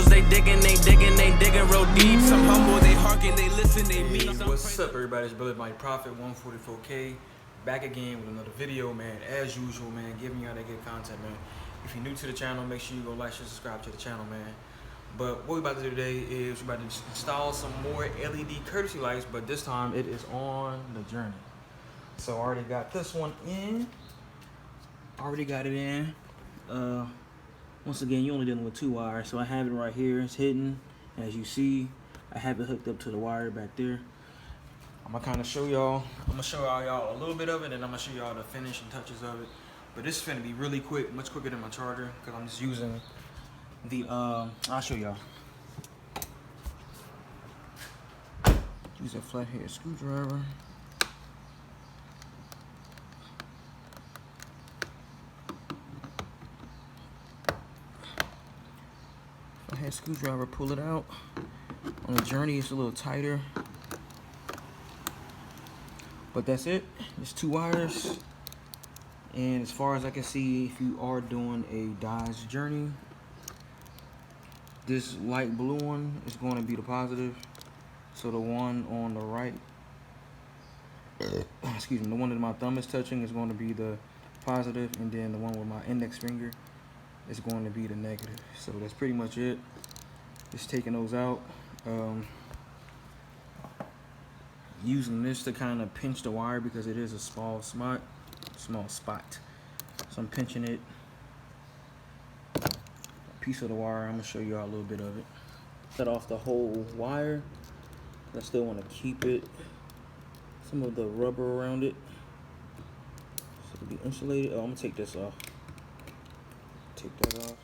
hoes, they digging real deep. Some humble, they hearken, they listen, they meet. What's up, everybody? It's Brother Mike Prophet 144K, back again with another video, man. As usual, man, giving y'all that good content, man. If you're new to the channel, make sure you go like, share, subscribe to the channel, man. But what we're about to do today is we're about to install some more LED courtesy lights, but this time it is on the Journey. So I already got this one in. Already got it in. Once again, you're only dealing with 2 wires, so I have it right here. It's hidden, as you see. I have it hooked up to the wire back there. I'm gonna kind of show y'all. I'm gonna show y'all a little bit of it, and I'm gonna show y'all the finishing touches of it. But this is gonna be really quick, much quicker than my charger, because I'm just using the. I'll show y'all. Use a flathead screwdriver. Flathead screwdriver, pull it out. On the Journey, it's a little tighter. But that's it. It's 2 wires. And as far as I can see, if you are doing a Dodge Journey, this light blue one is going to be the positive. So the one on the right, excuse me, the one that my thumb is touching is going to be the positive, and then the one with my index finger is going to be the negative. So that's pretty much it. Just taking those out. Using this to kind of pinch the wire because it is a small spot. So I'm pinching it. A piece of the wire. I'm gonna show you all a little bit of it. Cut off the whole wire. I still want to keep it. Some of the rubber around it, so it'll be insulated. Oh, I'm gonna take this off. Take that off.